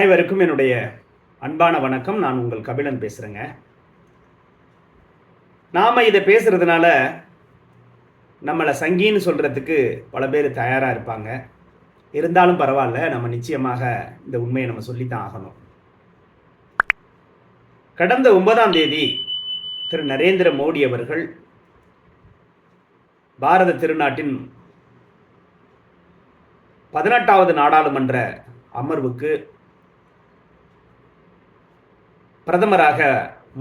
அனைவருக்கும் என்னுடைய அன்பான வணக்கம். நான் உங்கள் கபிலன் பேசுகிறேங்க. நாம் இதை பேசுகிறதுனால நம்மளை சங்கின்னு சொல்கிறதுக்கு பல பேர் தயாராக இருப்பாங்க. இருந்தாலும் பரவாயில்ல, நம்ம நிச்சயமாக இந்த உண்மையை நம்ம சொல்லித்தான் ஆகணும். கடந்த 9ஆம் தேதி திரு நரேந்திர மோடி அவர்கள் பாரத திருநாட்டின் 18வது நாடாளுமன்ற அமர்வுக்கு பிரதமராக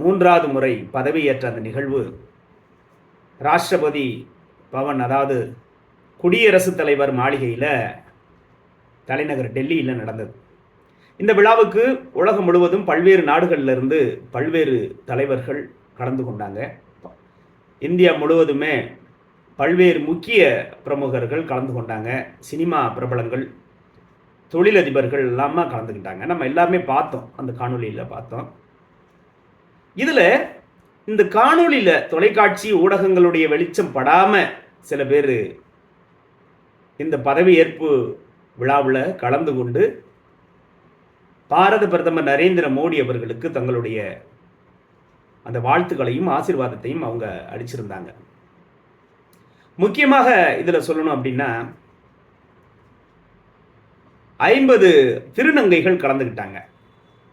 3வது முறை பதவியேற்ற அந்த நிகழ்வு ராஷ்டிரபதி பவன், அதாவது குடியரசுத் தலைவர் மாளிகையில் தலைநகர் டெல்லியில் நடந்தது. இந்த விழாவுக்கு உலகம் முழுவதும் பல்வேறு நாடுகளிலிருந்து பல்வேறு தலைவர்கள் கலந்து கொண்டாங்க. இந்தியா முழுவதுமே பல்வேறு முக்கிய பிரமுகர்கள் கலந்து கொண்டாங்க. சினிமா பிரபலங்கள், தொழிலதிபர்கள் எல்லாமே கலந்துக்கிட்டாங்க. நம்ம எல்லாருமே பார்த்தோம், அந்த காணொலியில் பார்த்தோம். இதில் இந்த காணொலியில் தொலைக்காட்சி ஊடகங்களுடைய வெளிச்சம் படாமல் சில பேர் இந்த பதவியேற்பு விழாவில் கலந்து கொண்டு பாரத பிரதமர் நரேந்திர மோடி அவர்களுக்கு தங்களுடைய அந்த வாழ்த்துக்களையும் ஆசீர்வாதத்தையும் அவங்க அளிச்சிருந்தாங்க. முக்கியமாக இதில் சொல்லணும் அப்படின்னா 50 திருநங்கைகள் கலந்துக்கிட்டாங்க.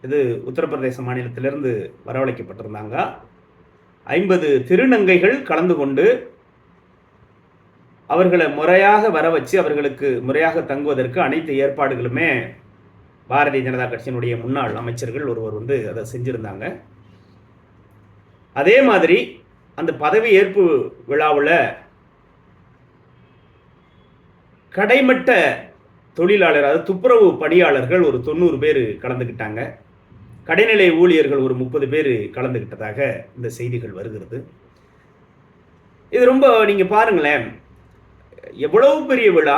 இது உத்தரப்பிரதேச மாநிலத்திலிருந்து வரவழைக்கப்பட்டிருந்தாங்க. 50 திருநங்கைகள் கலந்து கொண்டு அவர்களை முறையாக வர வச்சு அவர்களுக்கு முறையாக தங்குவதற்கு அனைத்து ஏற்பாடுகளுமே பாரதிய ஜனதா கட்சியினுடைய முன்னாள் அமைச்சர்கள் ஒருவர் அதை செஞ்சுருந்தாங்க. அதே மாதிரி அந்த பதவி ஏற்பு விழாவில் கடைமட்ட தொழிலாளர், அதாவது துப்புரவு பணியாளர்கள் ஒரு 90 பேர் கலந்துக்கிட்டாங்க. கடைநிலை ஊழியர்கள் ஒரு 30 பேர் கலந்துக்கிட்டதாக இந்த செய்திகள் வருகிறது. இது ரொம்ப நீங்கள் பாருங்களேன், எவ்வளவு பெரிய விழா.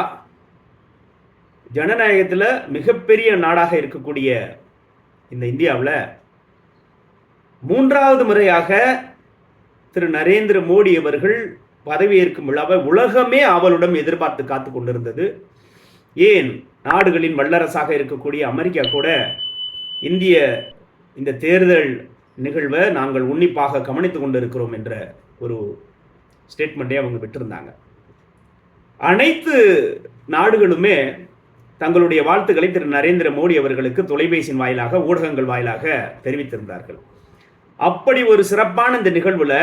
ஜனநாயகத்தில் மிகப்பெரிய நாடாக இருக்கக்கூடிய இந்த இந்தியாவில் 3வது முறையாக திரு நரேந்திர மோடி அவர்கள் பதவியேற்கும் விழாவை உலகமே ஆவலுடன் எதிர்பார்த்து காத்து கொண்டிருந்தது. ஏன் நாடுகளின் வல்லரசாக இருக்கக்கூடிய அமெரிக்கா கூட இந்த தேர்தல் நிகழ்வை நாங்கள் உன்னிப்பாக கவனித்து கொண்டிருக்கிறோம் என்ற ஒரு ஸ்டேட்மெண்ட்டை அவங்க விட்டிருந்தாங்க. அனைத்து நாடுகளுமே தங்களுடைய வாழ்த்துக்களை திரு நரேந்திர மோடி அவர்களுக்கு தொலைபேசியின் வாயிலாக, ஊடகங்கள் வாயிலாக தெரிவித்திருந்தார்கள். அப்படி ஒரு சிறப்பான இந்த நிகழ்வுல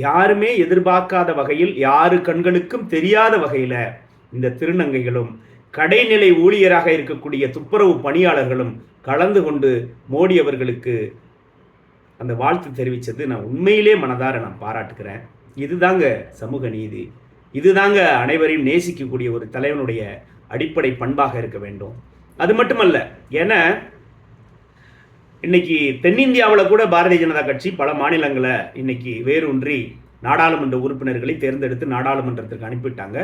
யாருமே எதிர்பார்க்காத வகையில், யாரு கண்களுக்கும் தெரியாத வகையில் இந்த திருநங்கைகளும் கடைநிலை ஊழியராக இருக்கக்கூடிய துப்புரவு பணியாளர்களும் கலந்து கொண்டு மோடி அவர்களுக்கு அந்த வாழ்த்து தெரிவித்தது நான் உண்மையிலே மனதார நான் பாராட்டுகிறேன். இதுதாங்க சமூக நீதி, இதுதாங்க அனைவரையும் நேசிக்கக்கூடிய ஒரு தலைவனுடைய அடிப்படை பண்பாக இருக்க வேண்டும். அது மட்டுமல்ல, ஏன்னா இன்னைக்கு தென்னிந்தியாவில் கூட பாரதிய ஜனதா கட்சி பல மாநிலங்களை இன்னைக்கு வேரூன்றி நாடாளுமன்ற உறுப்பினர்களை தேர்ந்தெடுத்து நாடாளுமன்றத்திற்கு அனுப்பிவிட்டாங்க.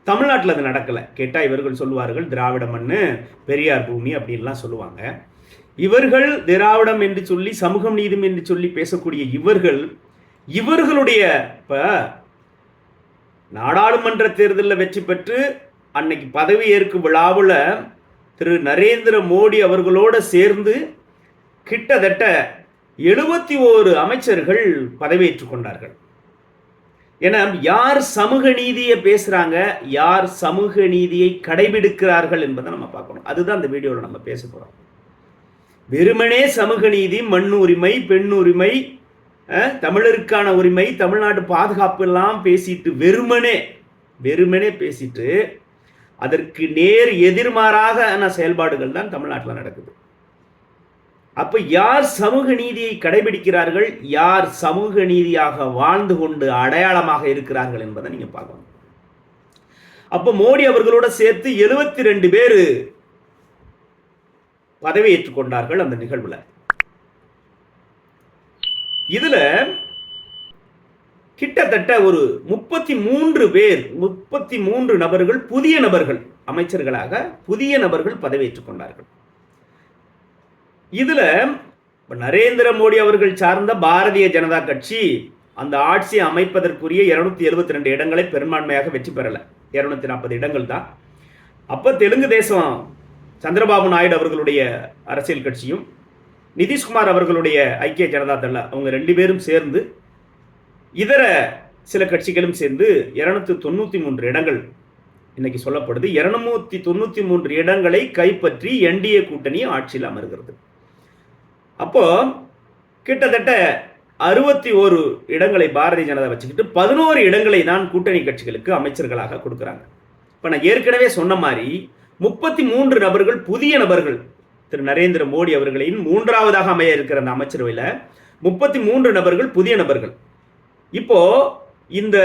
தமிழ்நாட்டில் அது நடக்கலை. கேட்டால் இவர்கள் சொல்லுவார்கள் திராவிட மண்ணு, பெரியார் பூமி அப்படின்லாம் சொல்லுவாங்க. இவர்கள் திராவிடம் என்று சொல்லி, சமூகம் நீதிம் என்று சொல்லி பேசக்கூடிய இவர்களுடைய இப்போ நாடாளுமன்ற தேர்தலில் வெற்றி பெற்று அன்னைக்கு பதவி ஏற்கும் விழாவில் திரு நரேந்திர மோடி அவர்களோடு சேர்ந்து கிட்டத்தட்ட 71 அமைச்சர்கள் பதவியேற்றுக் கொண்டார்கள். ஏன்னா யார் சமூக நீதியை பேசுகிறாங்க, யார் சமூக நீதியை கடைபிடிக்கிறார்கள் என்பதை நம்ம பார்க்கணும். அதுதான் இந்த வீடியோவில் நம்ம பேச போகிறோம். வெறுமனே சமூக நீதி, மண் உரிமை, பெண் உரிமை, தமிழருக்கான உரிமை, தமிழ்நாட்டு பாதுகாப்பு எல்லாம் பேசிட்டு வெறுமனே பேசிட்டு அதற்கு நேர் எதிர்மாறாக செயல்பாடுகள் தான் தமிழ்நாட்டில் நடக்குது. அப்ப யார் சமூக நீதியை கடைபிடிக்கிறார்கள், யார் சமூக நீதியாக வாழ்ந்து கொண்டு அடையாளமாக இருக்கிறார்கள் என்பதை நீங்க பார்க்கணும். அப்ப மோடி அவர்களோட சேர்த்து 72 பேர் பதவியேற்றுக் கொண்டார்கள் அந்த நிகழ்வுல. இதுல கிட்டத்தட்ட ஒரு 33 நபர்கள், புதிய நபர்கள், அமைச்சர்களாக புதிய நபர்கள் பதவியேற்றுக் கொண்டார்கள். இதுல நரேந்திர மோடி அவர்கள் சார்ந்த பாரதிய ஜனதா கட்சி அந்த ஆட்சியை அமைப்பதற்குரிய 272 இடங்களை பெரும்பான்மையாக வெற்றி பெறல. 240 இடங்கள் தான். அப்ப தெலுங்கு தேசம் சந்திரபாபு நாயுடு அவர்களுடைய அரசியல் கட்சியும் நிதிஷ்குமார் அவர்களுடைய ஐக்கிய ஜனதா தள அவங்க 2 பேரும் சேர்ந்து இதர சில கட்சிகளும் சேர்ந்து 293 இடங்கள் இன்னைக்கு சொல்லப்படுது. 293 இடங்களை கைப்பற்றி என்டிஏ கூட்டணி ஆட்சியில் அமர்கிறது. அப்போ கிட்டத்தட்ட 61 இடங்களை பாரதிய ஜனதா வச்சுக்கிட்டு 11 இடங்களை தான் கூட்டணி கட்சிகளுக்கு அமைச்சர்களாக கொடுக்குறாங்க. இப்போ நான் ஏற்கனவே சொன்ன மாதிரி 33 நபர்கள் புதிய நபர்கள் திரு நரேந்திர மோடி அவர்களின் 3ஆவதாக அமைய இருக்கிற அந்த அமைச்சரவையில் 33 நபர்கள் புதிய நபர்கள். இப்போ இந்த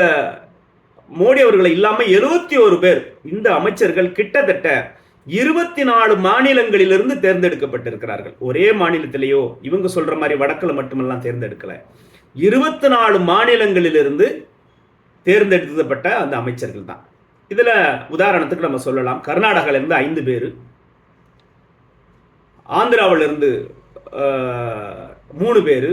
மோடி அவர்களை இல்லாமல் 71 பேர் இந்த அமைச்சர்கள் கிட்டத்தட்ட 24 மாநிலங்களிலிருந்து தேர்ந்தெடுக்கப்பட்டிருக்கிறார்கள். ஒரே மாநிலத்திலேயோ இவங்க சொல்ற மாதிரி வடக்கில் மட்டுமெல்லாம் தேர்ந்தெடுக்கல, 24 மாநிலங்களிலிருந்து தேர்ந்தெடுக்கப்பட்ட அந்த அமைச்சர்கள் தான். இதுல உதாரணத்துக்கு நம்ம சொல்லலாம், கர்நாடகாவிலிருந்து 5 பேர், ஆந்திராவிலிருந்து 3 பேர்,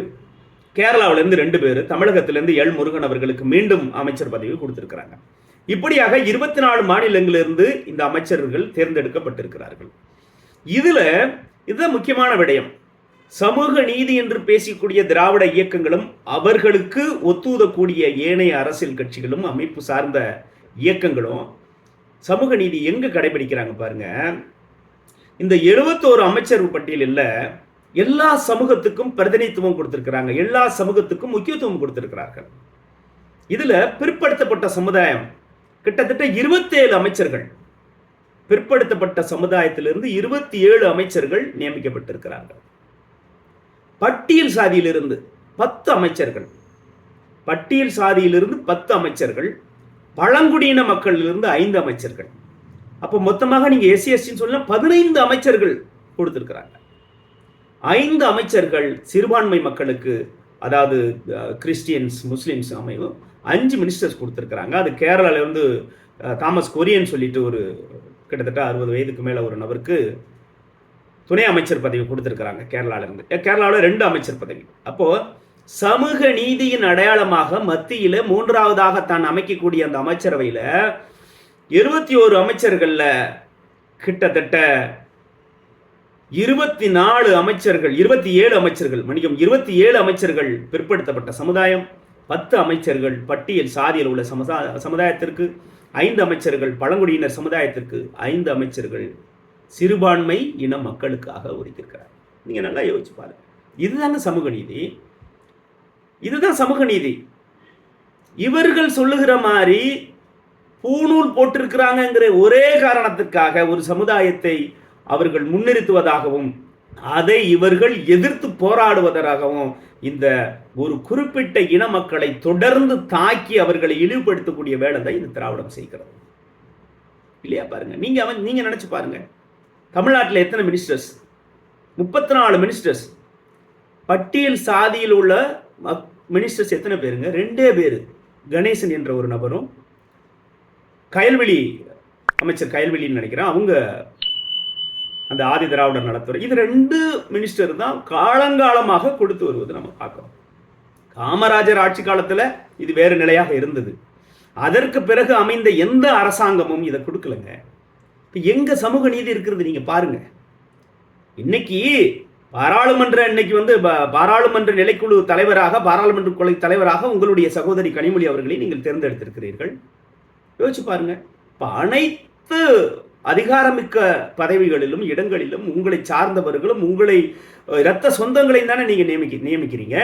கேரளாவிலிருந்து 2 பேர், தமிழகத்திலிருந்து எல் முருகன் அவர்களுக்கு மீண்டும் அமைச்சர் பதவி கொடுத்திருக்கிறாங்க. இப்படியாக 24 மாநிலங்களிலிருந்து இந்த அமைச்சர்கள் தேர்ந்தெடுக்கப்பட்டிருக்கிறார்கள். இதுதான் முக்கியமான விடயம். சமூக நீதி என்று பேசக்கூடிய திராவிட இயக்கங்களும் அவர்களுக்கு ஒத்துதக்கூடிய ஏனைய அரசியல் கட்சிகளும் அமைப்பு சார்ந்த இயக்கங்களும் சமூக நீதி எங்க கடைபிடிக்கிறாங்க பாருங்க. இந்த 71 அமைச்சர் பட்டியலில் எல்லா சமூகத்துக்கும் பிரதிநிதித்துவம் கொடுத்திருக்கிறாங்க, எல்லா சமூகத்துக்கும் முக்கியத்துவம் கொடுத்திருக்கிறார்கள். இதுல பிற்படுத்தப்பட்ட சமுதாயம் கிட்டத்தட்ட 27 அமைச்சர்கள், பிற்படுத்தப்பட்ட சமுதாயத்திலிருந்து 27 அமைச்சர்கள் நியமிக்கப்பட்டிருக்கிறார்கள். பட்டியல் சாதியிலிருந்து 10 அமைச்சர்கள், பட்டியல் சாதியிலிருந்து 10 அமைச்சர்கள், பழங்குடியின மக்களிலிருந்து 5 அமைச்சர்கள். அப்போ மொத்தமாக நீங்க SC/ST சொல்லலாம் 15 அமைச்சர்கள் கொடுத்திருக்கிறாங்க. 5 அமைச்சர்கள் சிறுபான்மை மக்களுக்கு, அதாவது கிறிஸ்டியன்ஸ் முஸ்லிம்ஸ் அமையும் 5 மினிஸ்டர்ஸ் கொடுத்துருக்குறாங்க. அது கேரளாவிலிருந்து தாமஸ் கொரியன் சொல்லிட்டு ஒரு கிட்டத்தட்ட 60 வயதுக்கு மேலே ஒரு நபருக்கு துணை அமைச்சர் பதவி கொடுத்துருக்குறாங்க கேரளாவிலிருந்து. கேரளாவில் 2 அமைச்சர் பதவி. அப்போது சமூக நீதியின் அடையாளமாக மத்தியில் 3ஆவதாக தான் அமைக்கக்கூடிய அந்த அமைச்சரவையில் 21 அமைச்சர்களில் கிட்டத்தட்ட 27 அமைச்சர்கள் பிற்படுத்தப்பட்ட சமுதாயம், 10 அமைச்சர்கள் பட்டியல் சாதியில் உள்ள சமுதாயத்திற்கு, 5 அமைச்சர்கள் பழங்குடியினர் சமுதாயத்திற்கு, 5 அமைச்சர்கள் சிறுபான்மை இன மக்களுக்காக ஒதுக்கியிருக்கிறார். நீங்க நல்லா யோசிச்சு பாருங்க. இதுதாங்க சமூக நீதி. இதுதான் சமூக நீதி. இவர்கள் சொல்லுகிற மாதிரி பூணூல் போட்டிருக்கிறாங்கிற ஒரே காரணத்துக்காக ஒரு சமுதாயத்தை அவர்கள் முன்னிறுத்துவதாகவும் அதை இவர்கள் எதிர்த்து போராடுவதாகவும் இந்த ஒரு குறிப்பிட்ட இன மக்களை தொடர்ந்து தாக்கி அவர்களை இழிவுபடுத்தக்கூடிய வேலை தான் இந்த திராவிடம் செய்கிறது இல்லையா? பாருங்க, நீங்க நினைச்சு பாருங்க. தமிழ்நாட்டில் எத்தனை மினிஸ்டர்ஸ்? 34 மினிஸ்டர்ஸ். பட்டியல் சாதியில் உள்ள மினிஸ்டர்ஸ் எத்தனை பேருங்க? 2 பேர், கணேசன் என்ற ஒரு நபரும் கயல்வெளி அமைச்சர் கயல்வெளின்னு நினைக்கிறேன், அவங்க அந்த ஆதி திராவிடர் நலத்துறை. இது 2 மினிஸ்டர் தான் காலங்காலமாக கொடுத்து வருவது நம்ம பார்க்கிறோம். காமராஜர் ஆட்சி காலத்தில் இது வேறு நிலையாக இருந்தது. அதற்கு பிறகு அமைந்த எந்த அரசாங்கமும் இதை கொடுக்கலங்க. இப்போ எங்க சமூக நீதி இருக்கிறது நீங்க பாருங்க. இன்னைக்கு பாராளுமன்ற நிலைக்குழு தலைவராக, பாராளுமன்ற குழு தலைவராக உங்களுடைய சகோதரி கனிமொழி அவர்களை நீங்கள் தேர்ந்தெடுத்திருக்கிறீர்கள். யோசிச்சு பாருங்க. இப்போ அனைத்து அதிகாரமிக்க பதவிகளிலும் இடங்களிலும் உங்களை சார்ந்தவர்களும் உங்களை இரத்த சொந்தங்களையும் தானே நீங்க நியமிக்கிறீங்க.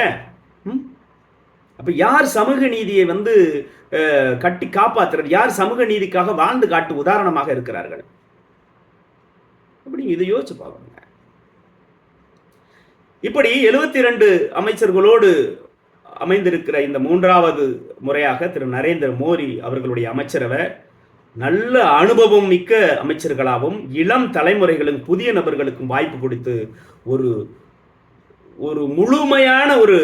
அப்ப யார் சமூக நீதியை கட்டி காப்பாற்றுறது? யார் சமூக நீதிக்காக வாழ்ந்து காட்டு உதாரணமாக இருக்கிறார்கள்? அப்படி இதை யோசிச்சு பார்க்கணுங்க. இப்படி 72 அமைச்சர்களோடு அமைந்திருக்கிற இந்த 3வது முறையாக திரு நரேந்திர மோடி அவர்களுடைய அமைச்சரவை நல்ல அனுபவம் மிக்க அமைச்சர்களாகவும் இளம் தலைமுறைகளும் புதிய நபர்களுக்கும் வாய்ப்பு கொடுத்து ஒரு முழுமையான ஒரு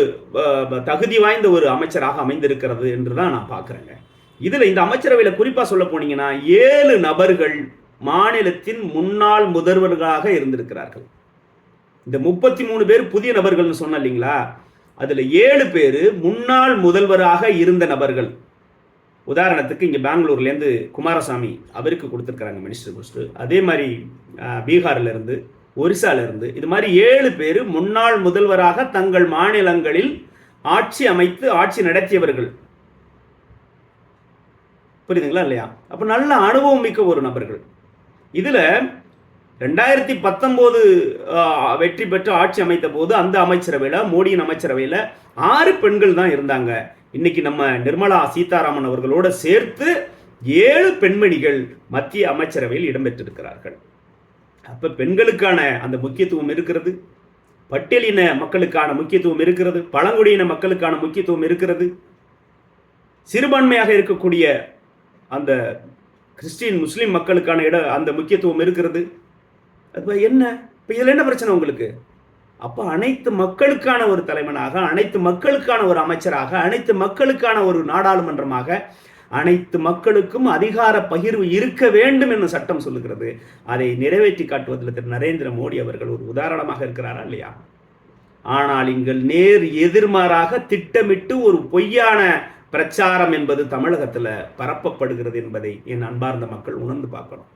தகுதி வாய்ந்த ஒரு அமைச்சராக அமைந்திருக்கிறது என்றுதான் நான் பார்க்கிறேங்க. இதுல இந்த அமைச்சரவையில் குறிப்பா சொல்ல போனீங்கன்னா 7 நபர்கள் மாநிலத்தின் முன்னாள் முதல்வர்களாக இருந்திருக்கிறார்கள். இந்த 33 பேர் புதிய நபர்கள்னு சொன்ன இல்லைங்களா, அதுல 7 பேர் முன்னாள் முதல்வராக இருந்த நபர்கள். உதாரணத்துக்கு இங்கே பெங்களூர்லேருந்து குமாரசாமி அவருக்கு கொடுத்துருக்குறாங்க மினிஸ்டர் போஸ்ட்டு. அதே மாதிரி பீகார்லேருந்து, ஒரிசாலேருந்து, இது மாதிரி 7 பேர் முன்னாள் முதல்வராக தங்கள் மாநிலங்களில் ஆட்சி அமைத்து ஆட்சி நடத்தியவர்கள். புரியுதுங்களா இல்லையா? அப்போ நல்ல அனுபவம் மிக்க ஒரு நபர்கள். இதில் 2019 வெற்றி பெற்று ஆட்சி அமைத்த போது அந்த அமைச்சரவையில், மோடியின் அமைச்சரவையில் 6 பெண்கள் தான் இருந்தாங்க. இன்னைக்கு நம்ம நிர்மலா சீதாராமன் அவர்களோட சேர்த்து 7 பெண்மணிகள் மத்திய அமைச்சரவையில் இடம்பெற்றிருக்கிறார்கள். அப்போ பெண்களுக்கான அந்த முக்கியத்துவம் இருக்கிறது, பட்டியலின மக்களுக்கான முக்கியத்துவம் இருக்கிறது, பழங்குடியின மக்களுக்கான முக்கியத்துவம் இருக்கிறது, சிறுபான்மையாக இருக்கக்கூடிய அந்த கிறிஸ்டின் முஸ்லீம் மக்களுக்கான அந்த முக்கியத்துவம் இருக்கிறது. அப்போ என்ன, இப்போ இதில் என்ன பிரச்சனை உங்களுக்கு? அப்போ அனைத்து மக்களுக்கான ஒரு தலைவனாக, அனைத்து மக்களுக்கான ஒரு அமைச்சராக, அனைத்து மக்களுக்கான ஒரு நாடாளுமன்றமாக, அனைத்து மக்களுக்கும் அதிகார பகிர்வு இருக்க வேண்டும் என்று சட்டம் சொல்லுகிறது. அதை நிறைவேற்றி காட்டுவதில் திரு நரேந்திர மோடி அவர்கள் ஒரு உதாரணமாக இருக்கிறாரா இல்லையா? ஆனால் இங்கு நேர் எதிர்மாறாக திட்டமிட்டு ஒரு பொய்யான பிரச்சாரம் என்பது தமிழகத்தில் பரப்பப்படுகிறது என்பதை என் அன்பார்ந்த மக்கள் உணர்ந்து பார்க்கணும்.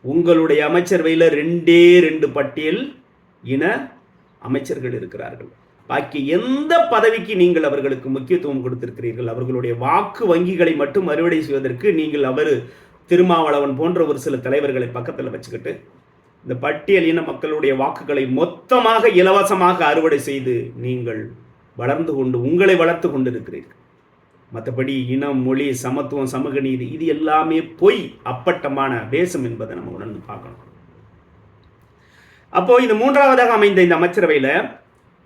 உங்களுடைய அமைச்சரவையில் 2 பட்டியல் இன அமைச்சர்கள் இருக்கிறார்கள். பாக்கி எந்த பதவிக்கு நீங்கள் அவர்களுக்கு முக்கியத்துவம் கொடுத்திருக்கிறீர்கள்? அவர்களுடைய வாக்கு வங்கிகளை மட்டும் அறுவடை செய்வதற்கு நீங்கள் திருமாவளவன் போன்ற ஒரு சில தலைவர்களை பக்கத்தில் வச்சுக்கிட்டு இந்த பட்டியல் இன மக்களுடைய வாக்குகளை மொத்தமாக இலவசமாக அறுவடை செய்து நீங்கள் வளர்ந்து கொண்டு உங்களை வளர்த்து கொண்டு இருக்கிறீர்கள். மற்றபடி இனம், மொழி, சமத்துவம், சமூக நீதி இது எல்லாமே பொய், அப்பட்டமான வேஷம் என்பதை நம்ம உணர்ந்து பார்க்கணும். அப்போ இந்த 3ஆவதாக அமைந்த இந்த அமைச்சரவையில்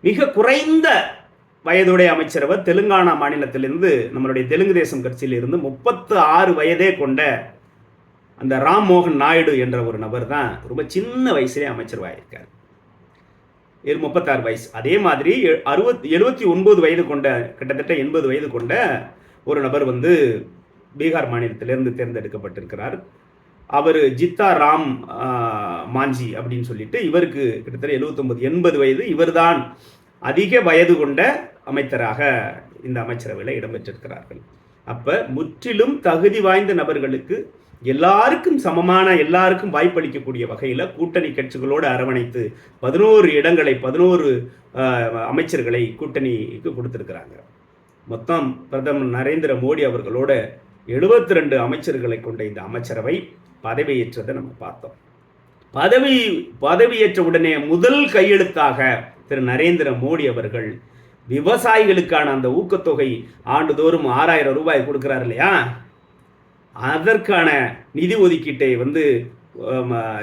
மிக குறைந்த வயதுடைய அமைச்சரவர் தெலுங்கானா மாநிலத்திலிருந்து, நம்மளுடைய தெலுங்கு தேசம் கட்சியிலிருந்து 36 வயதே கொண்ட அந்த ராம் மோகன் நாயுடு என்ற ஒரு நபர் தான் ரொம்ப சின்ன வயசுலேயே அமைச்சரவாயிருக்கார். 36 வயசு. அதே மாதிரி 79 வயது கொண்ட, கிட்டத்தட்ட 80 வயது கொண்ட ஒரு நபர் பீகார் மாநிலத்திலிருந்து தேர்ந்தெடுக்கப்பட்டிருக்கிறார். அவர் ஜித்தா ராம் மாஞ்சி அப்படின்னு சொல்லிட்டு, இவருக்கு கிட்டத்தட்ட 79-80 வயது. இவர்தான் அதிக வயது கொண்ட அமைச்சராக இந்த அமைச்சரவையில் இடம்பெற்றிருக்கிறார்கள். அப்போ முற்றிலும் தகுதி வாய்ந்த நபர்களுக்கு, எல்லாருக்கும் சமமான, எல்லாருக்கும் வாய்ப்பளிக்கக்கூடிய வகையில் கூட்டணி கட்சிகளோடு அரவணைத்து 11 இடங்களை, 11 அமைச்சர்களை கூட்டணிக்கு கொடுத்திருக்கிறாங்க. மொத்தம் பிரதமர் நரேந்திர மோடி அவர்களோட 72 அமைச்சர்களை கொண்ட இந்த அமைச்சரவை பதவியேற்றதை நம்ம பார்த்தோம். பதவியேற்ற உடனே முதல் கையெழுத்தாக திரு நரேந்திர மோடி அவர்கள் விவசாயிகளுக்கான அந்த ஊக்கத்தொகை ஆண்டுதோறும் 6000 ரூபாய் கொடுக்கிறார் இல்லையா, அதற்கான நிதி ஒதுக்கீட்டை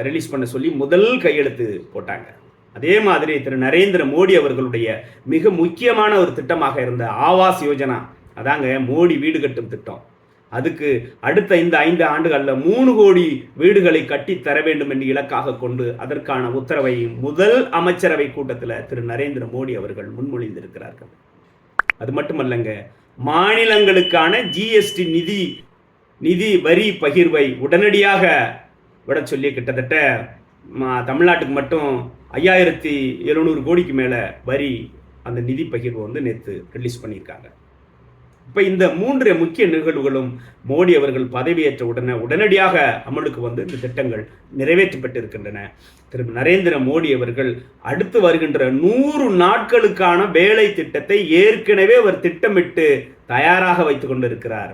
ரிலீஸ் பண்ண சொல்லி முதல் கையெழுத்து போட்டாங்க. அதே மாதிரி திரு நரேந்திர மோடி அவர்களுடைய மிக முக்கியமான ஒரு திட்டமாக இருந்த ஆவாஸ் யோஜனா, அதாங்க மோடி வீடு கட்டும் திட்டம். அதுக்கு அடுத்த இந்த 5 ஆண்டுகளில் 3 கோடி வீடுகளை கட்டி தர வேண்டும் என்று இலக்காக கொண்டு அதற்கான உத்தரவை முதல் அமைச்சரவை கூட்டத்தில் திரு நரேந்திர மோடி அவர்கள் முன்மொழிந்திருக்கிறார்கள். அது மட்டுமல்லங்க, மாநிலங்களுக்கான ஜிஎஸ்டி நிதி வரி பகிர்வை உடனடியாக விட சொல்லி கிட்டத்தட்ட தமிழ்நாட்டுக்கு மட்டும் 5700 கோடிக்கு மேலே வரி அந்த நிதி பகிர்வு நேற்று ரிலீஸ் பண்ணியிருக்காங்க. இப்போ இந்த 3 முக்கிய நிகழ்வுகளும் மோடி அவர்கள் பதவியேற்ற உடனடியாக அமலுக்கு இந்த திட்டங்கள் நிறைவேற்றப்பட்டிருக்கின்றன. திரு நரேந்திர மோடி அவர்கள் அடுத்து வருகின்ற 100 நாட்களுக்கான வேலை திட்டத்தை ஏற்கனவே அவர் திட்டமிட்டு தயாராக வைத்துக் கொண்டிருக்கிறார்.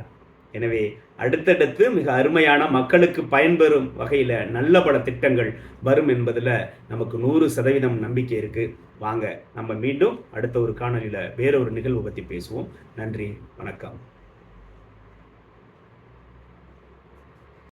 எனவே அடுத்தடுத்து மிக அருமையான, மக்களுக்கு பயன்பெறும் வகையில் நல்ல பல திட்டங்கள் வரும் என்பதில் நமக்கு 100% நம்பிக்கை இருக்குது. வாங்க நம்ம மீண்டும் அடுத்த ஒரு காணொலியில் வேறொரு நிகழ்வு பற்றி பேசுவோம். நன்றி, வணக்கம்.